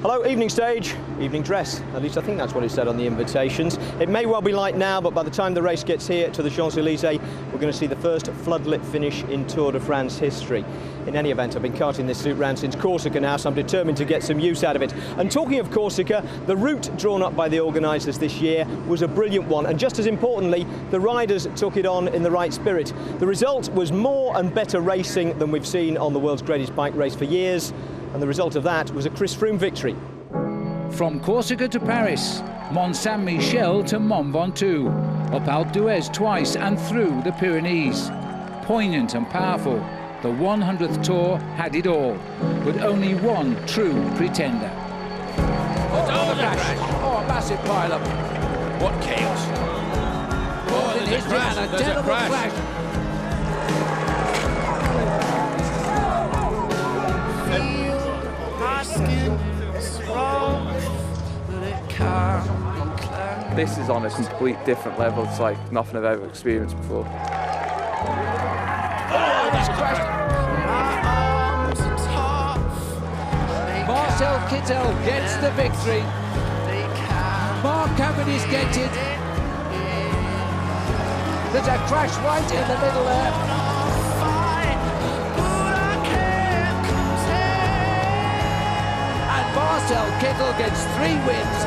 Hello, evening stage, evening dress. At least I think that's what it said on the invitations. It may well be light now, but by the time the race gets here to the Champs-Élysées, we're going to see the first floodlit finish in Tour de France history. In any event, I've been carting this suit round since Corsica now, so I'm determined to get some use out of it. And talking of Corsica, the route drawn up by the organisers this year was a brilliant one, and just as importantly, the riders took it on in the right spirit. The result was more and better racing than we've seen on the world's greatest bike race for years, and the result of that was a Chris Froome victory. From Corsica to Paris, Mont Saint-Michel to Mont Ventoux, up Alpe d'Huez twice and through the Pyrenees. Poignant and powerful, the 100th Tour had it all, but only one true pretender. Oh, the crash! Oh, a massive pile-up. What chaos! Oh, there's a crash! A terrible crash. This is on a complete different level. It's like nothing I've ever experienced before. Oh, that's crashed. Marcel Kittel gets the victory. Mark Cavendish gets it. There's a crash right in the middle there. Marcel Kittel gets 3 wins.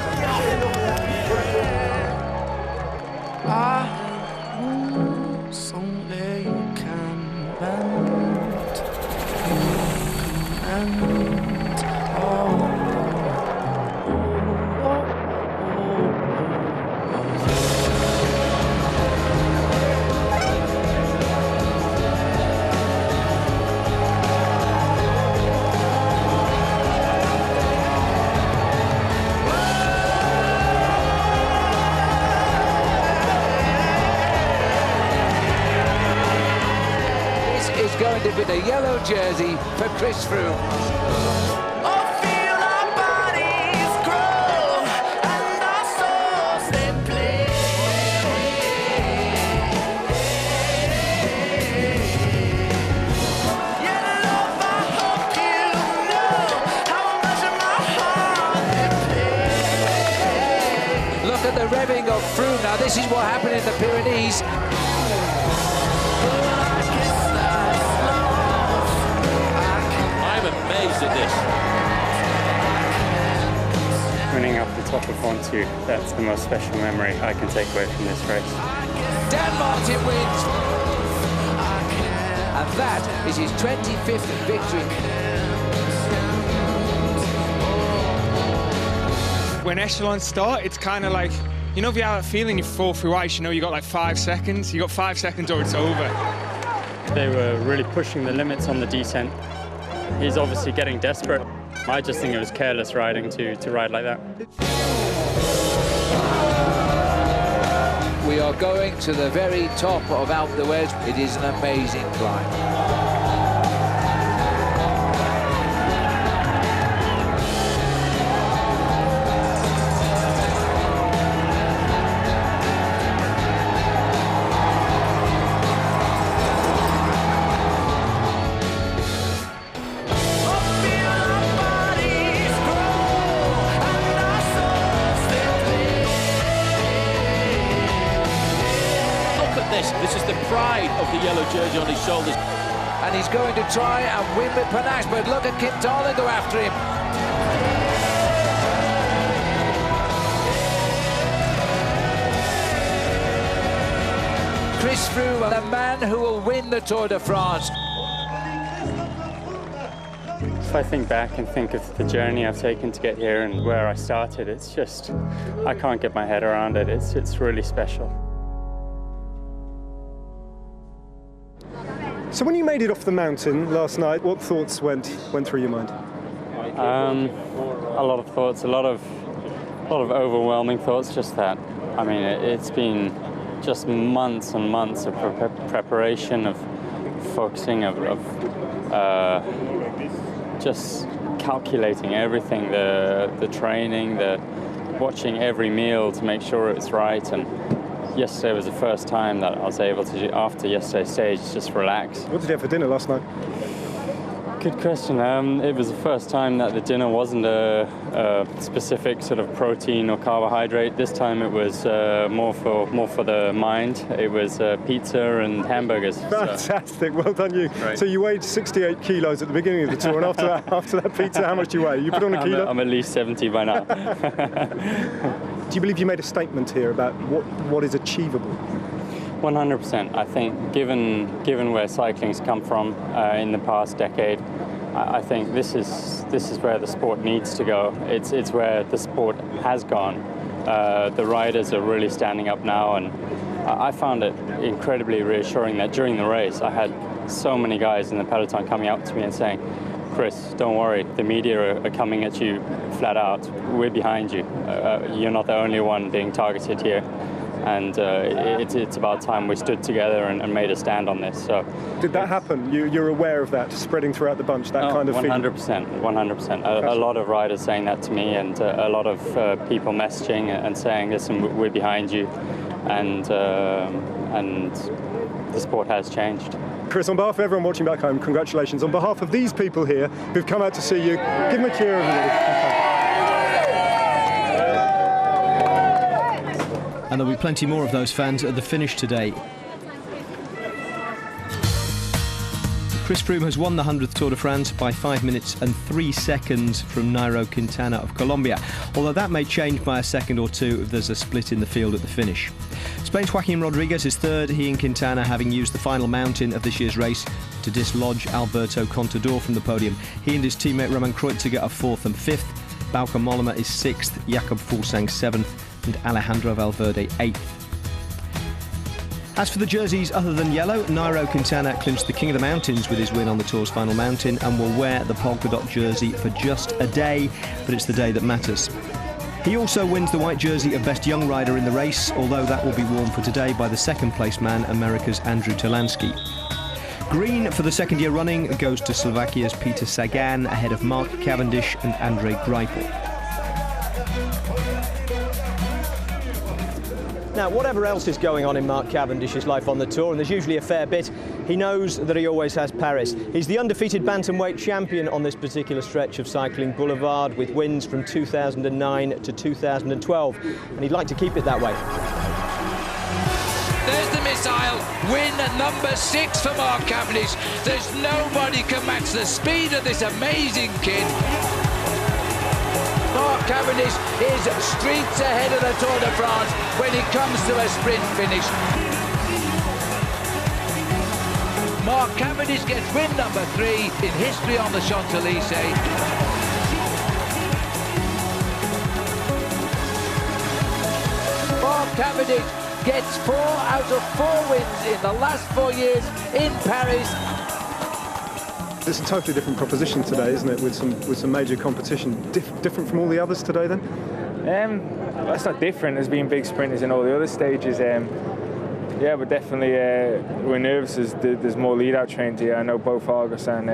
Going to be the yellow jersey for Chris Froome. Look at the revving of Froome now. This is what happened in the Pyrenees. Amazed at this. Winning up the top of Ventoux, that's the most special memory I can take away from this race. Dan Martin wins. And that is his 25th victory. When echelons start, it's kind of like, you know, if you have a feeling you fall through ice, you know you got like 5 seconds. You got 5 seconds or it's over. They were really pushing the limits on the descent. He's obviously getting desperate. I just think it was careless riding to ride like that. We are going to the very top of Alpe d'Huez. It is an amazing climb. This is the pride of the yellow jersey on his shoulders. And he's going to try and win with panache, but look at Quintana go after him. Chris Froome, the man who will win the Tour de France. If I think back and think of the journey I've taken to get here and where I started, it's just, I can't get my head around it. It's really special. So when you made it off the mountain last night, what thoughts went through your mind? A lot of thoughts, a lot of overwhelming thoughts. Just that, I mean, it's been just months and months of preparation, of focusing, of just calculating everything, the training, watching every meal to make sure it's right. And yesterday was the first time that I was able to, after yesterday's stage, just relax. What did you have for dinner last night? Good question. It was the first time that the dinner wasn't a specific sort of protein or carbohydrate. This time it was more for the mind. It was pizza and hamburgers. Fantastic, well done you. Right. So you weighed 68 kilos at the beginning of the tour, and after that pizza, how much do you weigh? You put on a kilo? I'm at least 70 by now. Do you believe you made a statement here about what is achievable? 100%. I think given where cycling's come from in the past decade, I think this is where the sport needs to go. It's where the sport has gone. The riders are really standing up now, and I found it incredibly reassuring that during the race I had so many guys in the peloton coming up to me and saying, "Chris, don't worry, the media are coming at you flat out. We're behind you. You're not the only one being targeted here." And it's about time we stood together and made a stand on this. So, did that happen? You're aware of that spreading throughout the bunch, that kind of feeling? 100%. A lot of riders saying that to me, and a lot of people messaging and saying, "Listen, we're behind you," and the sport has changed. Chris, on behalf of everyone watching back home, congratulations. On behalf of these people here who've come out to see you, give them a cheer, everybody. And there'll be plenty more of those fans at the finish today. Chris Froome has won the 100th Tour de France by 5 minutes and 3 seconds from Nairo Quintana of Colombia, although that may change by a second or two if there's a split in the field at the finish. Spain's Joaquin Rodriguez is third, he and Quintana having used the final mountain of this year's race to dislodge Alberto Contador from the podium. He and his teammate Roman Kreuziger are fourth and fifth, Bauke Mollema is sixth, Jakob Fuglsang seventh, and Alejandro Valverde 8th. As for the jerseys other than yellow, Nairo Quintana clinched the King of the Mountains with his win on the Tour's final mountain and will wear the polka dot jersey for just a day, but it's the day that matters. He also wins the white jersey of Best Young Rider in the race, although that will be worn for today by the second place man, America's Andrew Talansky. Green for the second year running goes to Slovakia's Peter Sagan, ahead of Mark Cavendish and Andrej Greipel. Now, whatever else is going on in Mark Cavendish's life on the Tour, and there's usually a fair bit, he knows that he always has Paris. He's the undefeated bantamweight champion on this particular stretch of Cycling Boulevard, with wins from 2009 to 2012, and he'd like to keep it that way. There's the missile, win number 6 for Mark Cavendish. There's nobody can match the speed of this amazing kid. Mark Cavendish is streets ahead of the Tour de France when it comes to a sprint finish. Mark Cavendish gets win number 3 in history on the Champs-Élysées. Mark Cavendish gets 4 out of 4 wins in the last 4 years in Paris. It's a totally different proposition today, isn't it, with some major competition. Different from all the others today, then? That's not different. There's been big sprinters in all the other stages. Yeah, but definitely we're nervous as there's more lead-out trains here. I know both Argos and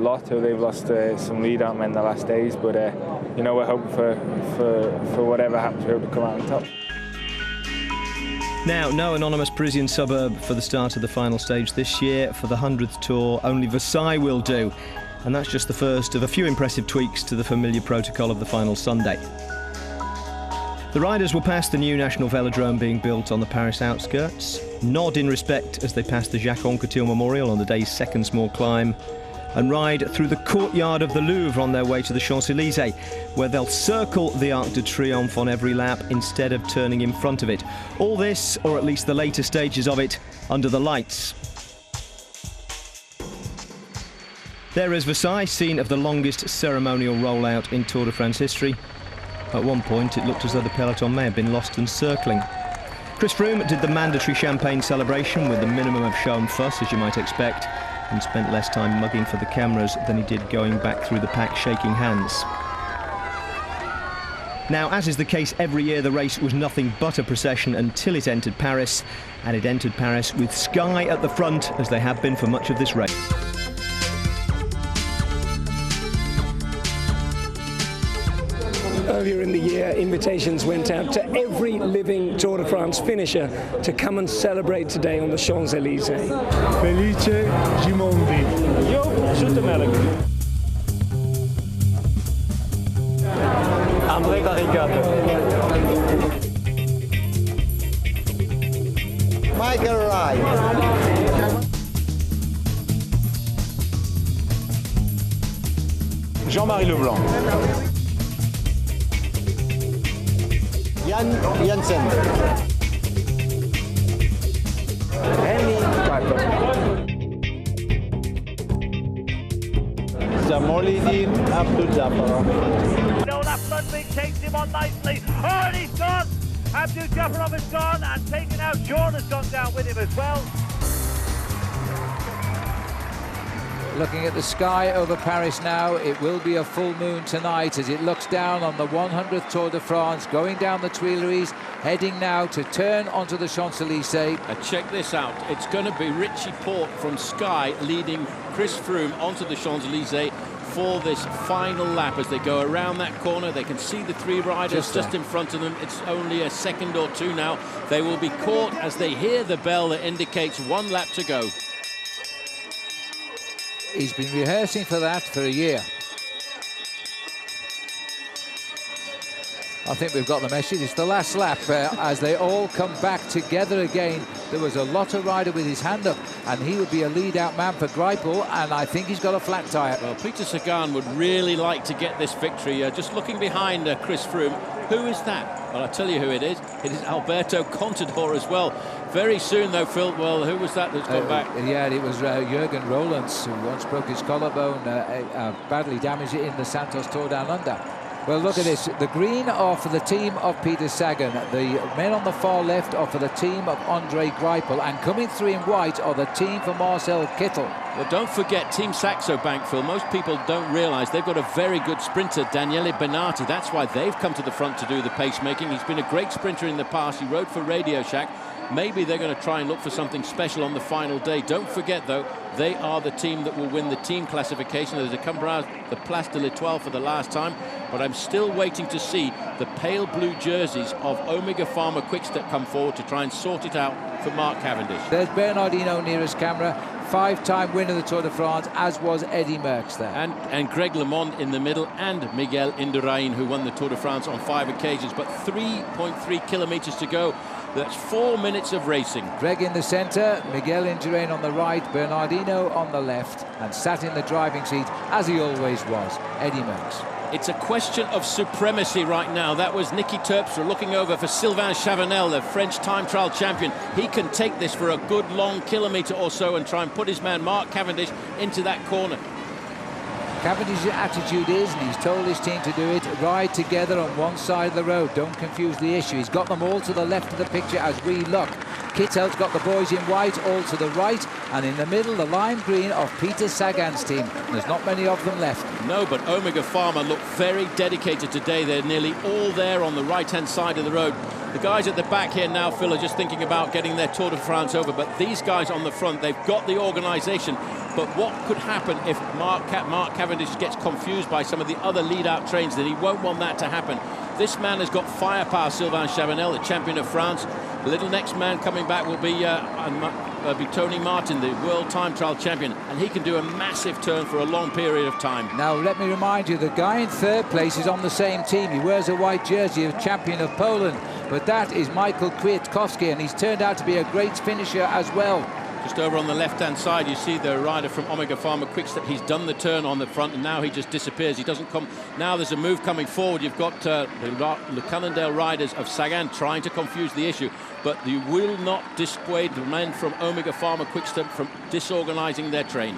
Lotto, they've lost some lead-out men the last days, but you know, we're hoping for whatever happens, we're able to come out on top. Now, no anonymous Parisian suburb for the start of the final stage this year. For the 100th Tour, only Versailles will do. And that's just the first of a few impressive tweaks to the familiar protocol of the final Sunday. The riders will pass the new National Velodrome being built on the Paris outskirts, nod in respect as they pass the Jacques Anquetil Memorial on the day's second small climb, and ride through the courtyard of the Louvre on their way to the Champs-Élysées, where they'll circle the Arc de Triomphe on every lap instead of turning in front of it. All this, or at least the later stages of it, under the lights. There is Versailles, scene of the longest ceremonial rollout in Tour de France history. At one point, it looked as though the peloton may have been lost in circling. Chris Froome did the mandatory champagne celebration with the minimum of show and fuss, as you might expect, and spent less time mugging for the cameras than he did going back through the pack shaking hands. Now, as is the case every year, the race was nothing but a procession until it entered Paris, and it entered Paris with Sky at the front, as they have been for much of this race. earlier in the year, invitations went out to every living Tour de France finisher to come and celebrate today on the Champs-Élysées. Felice Gimondi. Joop Zoetemelk. André Garrigato. Michael Wright. Jean-Marie Leblanc. Jan Jensen. Henny Kuiper. Jamolidin Abdul Jaffarov. No, that Ludwig takes him on nicely. Oh, and he's gone. Abdul Jaffarov has gone and taken out. Sean has gone down with him as well. Looking at the sky over Paris now, it will be a full moon tonight as it looks down on the 100th Tour de France, going down the Tuileries, heading now to turn onto the Champs-Élysées. Check this out. It's going to be Richie Porte from Sky leading Chris Froome onto the Champs-Élysées for this final lap. As they go around that corner, they can see the three riders just in front of them. It's only a second or two now. They will be caught as they hear the bell that indicates one lap to go. He's been rehearsing for that for a year. I think we've got the message. It's the last lap as they all come back together again. There was a Lotto rider with his hand up, and he would be a lead-out man for Greipel, and I think he's got a flat tyre. Well, Peter Sagan would really like to get this victory. Just looking behind Chris Froome. Who is that? Well, I'll tell you who it is. It is Alberto Contador as well. Very soon, though, Phil, well, who was that that's gone back? Yeah, it was Jürgen Rollins, who once broke his collarbone, badly damaged it in the Santos Tour Down Under. Well, look at this. The green are for the team of Peter Sagan. The men on the far left are for the team of Andre Greipel. And coming through in white are the team for Marcel Kittel. Well, don't forget Team Saxo Bank, Phil. Most people don't realise they've got a very good sprinter, Daniele Benati. That's why they've come to the front to do the pacemaking. He's been a great sprinter in the past. He rode for Radio Shack. Maybe they're going to try and look for something special on the final day. Don't forget, though, they are the team that will win the team classification. There's a Cambras, the Place de l'Étoile for the last time, but I'm still waiting to see the pale blue jerseys of Omega Pharma Quickstep come forward to try and sort it out for Mark Cavendish. There's Bernardino nearest camera, five-time winner of the Tour de France, as was Eddy Merckx there. And Greg LeMond in the middle, and Miguel Indurain, who won the Tour de France on 5 occasions, but 3.3 kilometres to go. That's 4 minutes of racing. Greg in the centre, Miguel Indurain on the right, Bernardino on the left, and sat in the driving seat, as he always was, Eddy Merckx. It's a question of supremacy right now. That was Niki Terpstra looking over for Sylvain Chavanel, the French time trial champion. He can take this for a good long kilometre or so and try and put his man Mark Cavendish into that corner. Cavendish's attitude is, and he's told his team to do it, ride together on one side of the road. Don't confuse the issue. He's got them all to the left of the picture as we look. Kittel's got the boys in white all to the right, and in the middle, the lime green of Peter Sagan's team. There's not many of them left. No, but Omega Pharma look very dedicated today. They're nearly all there on the right-hand side of the road. The guys at the back here now, Phil, are just thinking about getting their Tour de France over, but these guys on the front, they've got the organisation. But what could happen if Mark Cavendish gets confused by some of the other lead-out trains? Then he won't want that to happen. This man has got firepower, Sylvain Chavanel, the champion of France. The little next man coming back will be Tony Martin, the world time trial champion, and he can do a massive turn for a long period of time. Now, let me remind you, the guy in third place is on the same team. He wears a white jersey of champion of Poland, but that is Michael Kwiatkowski, and he's turned out to be a great finisher as well. Just over on the left-hand side, you see the rider from Omega Pharma Quickstep. He's done the turn on the front, and now he just disappears. He doesn't come. Now there's a move coming forward. You've got the Cannondale riders of Sagan trying to confuse the issue, but you will not dissuade the men from Omega Pharma Quickstep from disorganising their train.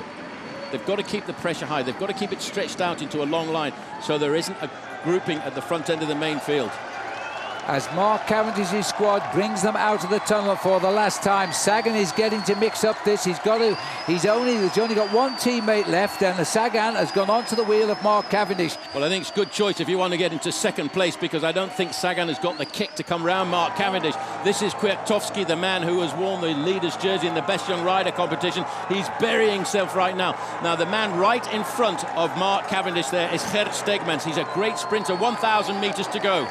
They've got to keep the pressure high. They've got to keep it stretched out into a long line so there isn't a grouping at the front end of the main field. as Mark Cavendish's squad brings them out of the tunnel for the last time. Sagan is getting to mix up this. He's only got one teammate left, and Sagan has gone onto the wheel of Mark Cavendish. Well, I think it's a good choice if you want to get into second place, because I don't think Sagan has got the kick to come round Mark Cavendish. This is Kwiatkowski, the man who has worn the leader's jersey in the Best Young Rider competition. He's burying himself right now. Now, the man right in front of Mark Cavendish there is Gert Stegmans. He's a great sprinter, 1,000 metres to go.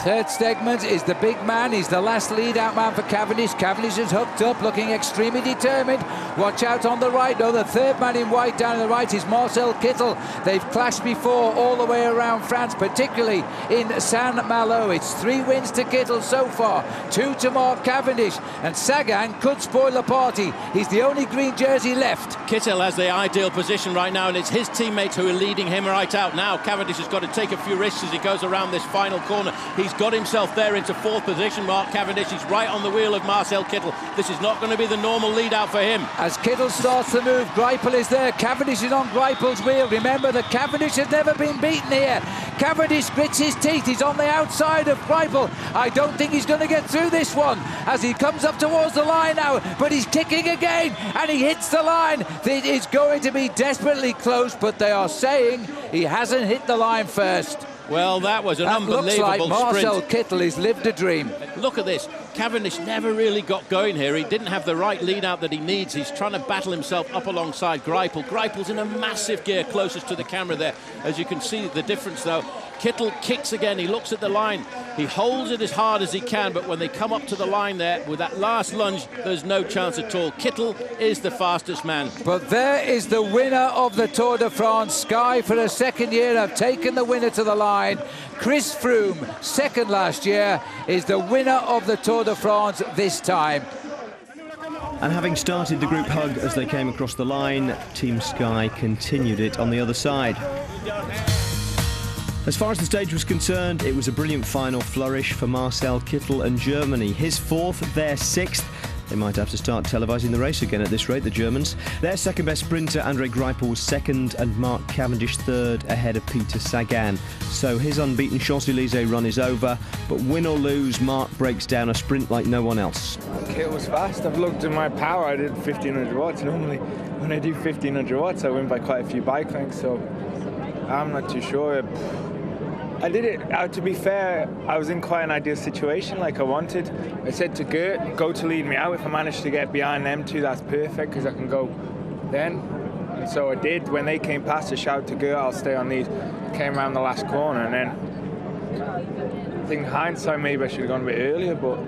Gert Stegmans is the big man. He's the last lead-out man for Cavendish. Cavendish is hooked up, looking extremely determined. Watch out on the right, though. The third man in white down on the right is Marcel Kittel. They've clashed before all the way around France, particularly in Saint-Malo. It's 3 wins to Kittel so far, 2 to Mark Cavendish. And Sagan could spoil the party. He's the only green jersey left. Kittel has the ideal position right now, and it's his teammates who are leading him right out. Now Cavendish has got to take a few risks as he goes around this final corner. He's got himself there into 4th position, Mark Cavendish. He's right on the wheel of Marcel Kittel. This is not going to be the normal lead out for him. As Kittel starts to move, Greipel is there. Cavendish is on Greipel's wheel. Remember that Cavendish has never been beaten here. Cavendish grits his teeth. He's on the outside of Greipel. I don't think he's going to get through this one as he comes up towards the line now, but he's kicking again and he hits the line. It is going to be desperately close, but they are saying he hasn't hit the line first. Well, that was an unbelievable looks like Marcel sprint. Kittel has lived a dream. Look at this. Cavendish never really got going here. He didn't have the right lead out that he needs. He's trying to battle himself up alongside Greipel. Greipel's in a massive gear closest to the camera there. As you can see the difference, though. Kittel kicks again. He looks at the line. He holds it as hard as he can, but when they come up to the line there with that last lunge, there's no chance at all. Kittel is the fastest man. But there is the winner of the Tour de France. Sky, for the second year, have taken the winner to the line. Chris Froome, second last year, is the winner of the Tour de France this time. And having started the group hug as they came across the line, Team Sky continued it on the other side. As far as the stage was concerned, it was a brilliant final flourish for Marcel Kittel and Germany. His 4th, their 6th. They might have to start televising the race again at this rate, the Germans. Their second best sprinter, Andre Greipel, was 2nd and Mark Cavendish 3rd ahead of Peter Sagan. So his unbeaten Champs-Élysées run is over, but win or lose, Mark breaks down a sprint like no one else. It was fast. I've looked at my power. I did 1,500 watts. Normally when I do 1,500 watts, I win by quite a few bike lengths, so I'm not too sure. I did it, to be fair, I was in quite an ideal situation like I wanted. I said to Gert, go to lead me out. If I manage to get behind them two, that's perfect because I can go then. And so I did. When they came past, I shouted to Gert, I'll stay on these. Came around the last corner, and then I think in hindsight maybe I should have gone a bit earlier, but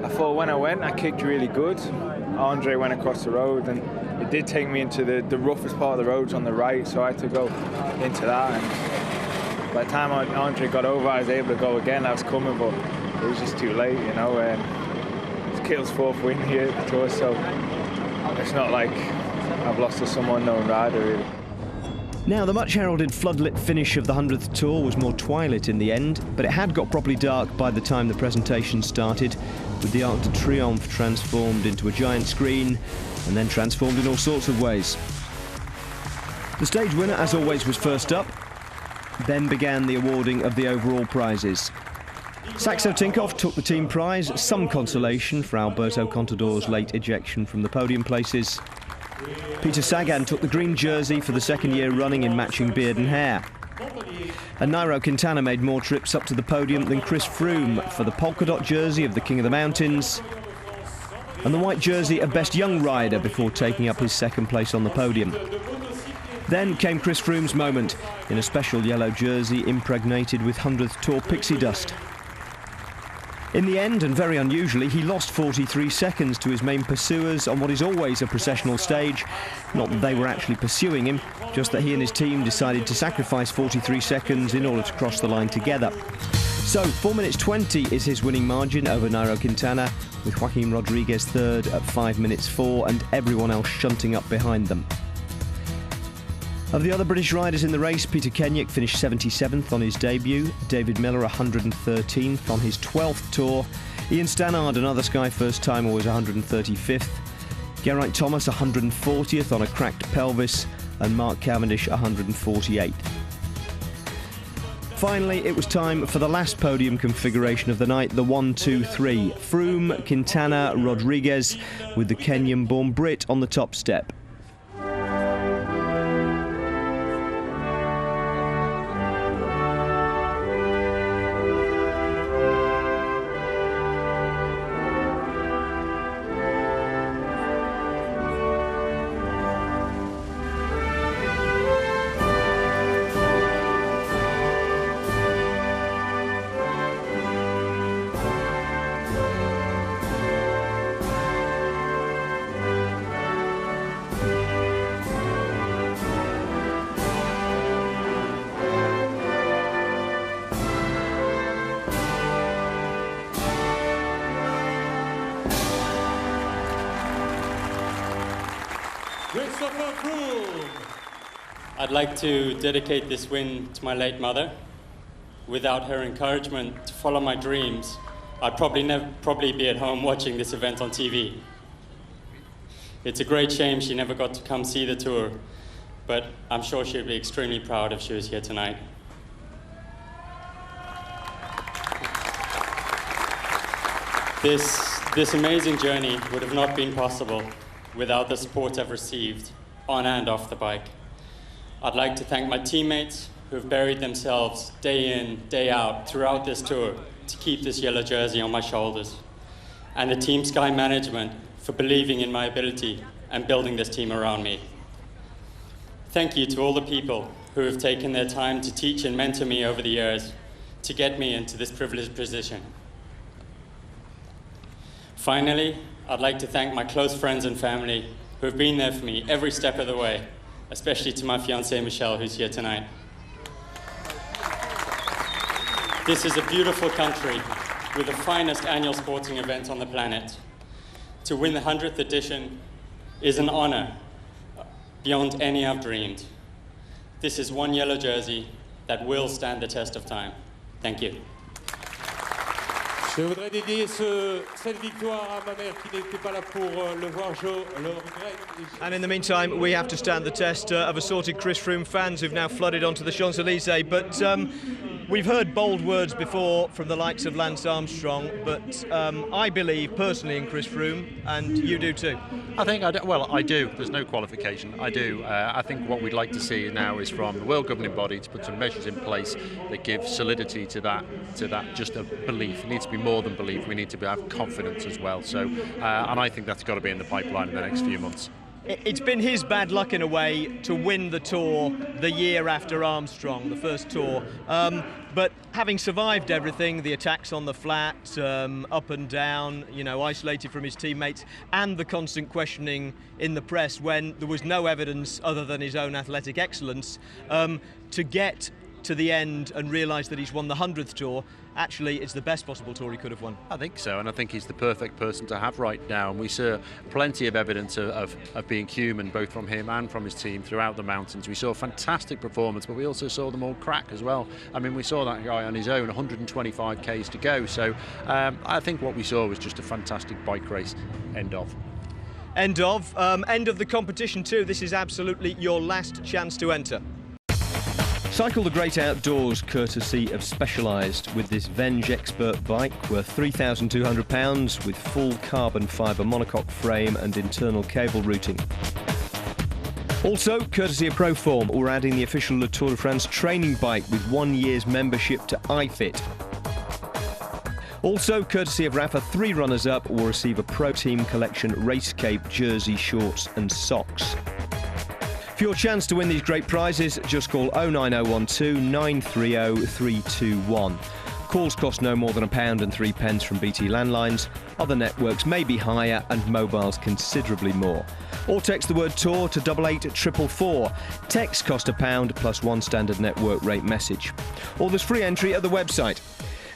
I thought when I went, I kicked really good. Andre went across the road, and it did take me into the roughest part of the roads on the right, so I had to go into that. And by the time Andre got over, I was able to go again. I was coming, but it was just too late, you know. It's Kittel's 4th win here at the Tour, so it's not like I've lost to some unknown rider, really. Now, the much-heralded floodlit finish of the 100th Tour was more twilight in the end, but it had got properly dark by the time the presentation started, with the Arc de Triomphe transformed into a giant screen, and then transformed in all sorts of ways. The stage winner, as always, was first up. Then began the awarding of the overall prizes. Saxo Tinkoff took the team prize, some consolation for Alberto Contador's late ejection from the podium places. Peter Sagan took the green jersey for the 2nd year running in matching beard and hair. And Nairo Quintana made more trips up to the podium than Chris Froome for the polka dot jersey of the King of the Mountains and the white jersey of Best Young Rider before taking up his 2nd place on the podium. Then came Chris Froome's moment in a special yellow jersey impregnated with 100th Tour pixie dust. In the end, and very unusually, he lost 43 seconds to his main pursuers on what is always a processional stage. Not that they were actually pursuing him, just that he and his team decided to sacrifice 43 seconds in order to cross the line together. So 4 minutes 20 is his winning margin over Nairo Quintana, with Joaquin Rodriguez 3rd at 5 minutes 4 and everyone else shunting up behind them. Of the other British riders in the race, Peter Kenyick finished 77th on his debut, David Miller 113th on his 12th tour, Ian Stannard, another Sky first-timer, was 135th, Geraint Thomas 140th on a cracked pelvis, and Mark Cavendish 148th. Finally, it was time for the last podium configuration of the night, the 1-2-3. Froome, Quintana, Rodriguez, with the Kenyan-born Brit on the top step. I'd like to dedicate this win to my late mother. Without her encouragement to follow my dreams, I'd probably be at home watching this event on TV. It's a great shame she never got to come see the tour, but I'm sure she'd be extremely proud if she was here tonight. This amazing journey would have not been possible without the support I've received on and off the bike. I'd like to thank my teammates who have buried themselves day in, day out throughout this tour to keep this yellow jersey on my shoulders, and the Team Sky management for believing in my ability and building this team around me. Thank you to all the people who have taken their time to teach and mentor me over the years to get me into this privileged position. Finally, I'd like to thank my close friends and family who have been there for me every step of the way, especially to my fiancée Michelle, who's here tonight. This is a beautiful country with the finest annual sporting event on the planet. To win the 100th edition is an honor beyond any I've dreamed. This is one yellow jersey that will stand the test of time. Thank you. Je voudrais dédier cette victoire à ma mère qui n'était pas là pour le voir, je le regrette. And in the meantime, we have to stand the test of assorted Chris Froome fans who've now flooded onto the Champs-Élysées. But we've heard bold words before from the likes of Lance Armstrong, but I believe personally in Chris Froome, and you do too. I think I do. There's no qualification. I do. I think what we'd like to see now is from the world governing body to put some measures in place that give solidity to that just a belief. It needs to be more than belief. We need to have confidence as well. So, and I think that's got to be in the pipeline in the next few months. It's been his bad luck in a way to win the Tour the year after Armstrong, the first Tour. But having survived everything, the attacks on the flat, up and down, you know, isolated from his teammates, and the constant questioning in the press when there was no evidence other than his own athletic excellence, to get to the end and realise that he's won the 100th Tour, actually it's the best possible Tour he could have won. I think so, and I think he's the perfect person to have right now, and we saw plenty of evidence of being human, both from him and from his team throughout the mountains. We saw a fantastic performance, but we also saw them all crack as well. I mean, we saw that guy on his own, 125 Ks to go, so I think what we saw was just a fantastic bike race. End of. End of the competition too. This is absolutely your last chance to enter. Cycle the great outdoors courtesy of Specialized with this Venge Expert bike worth £3,200 with full carbon fibre monocoque frame and internal cable routing. Also, courtesy of Proform, we're adding the official Le Tour de France training bike with 1 year's membership to iFit. Also, courtesy of Rafa, 3 runners-up will receive a Pro Team Collection race cape, jersey, shorts and socks. For your chance to win these great prizes, just call 09012 930 321. Calls cost no more than £1.03 from BT landlines. Other networks may be higher and mobiles considerably more. Or text the word Tour to 88444. Text cost £1 plus 1 standard network rate message. Or there's free entry at the website.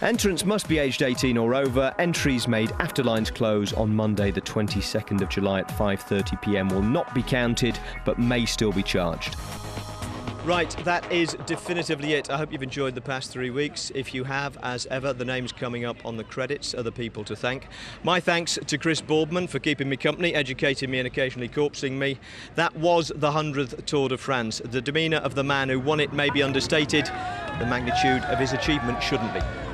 Entrants must be aged 18 or over. Entries made after lines close on Monday the 22nd of July at 5:30 p.m. will not be counted but may still be charged. Right, that is definitively it. I hope you've enjoyed the past 3 weeks. If you have, as ever, the names coming up on the credits, other people to thank. My thanks to Chris Boardman for keeping me company, educating me and occasionally corpsing me. That was the 100th Tour de France. The demeanour of the man who won it may be understated, the magnitude of his achievement shouldn't be.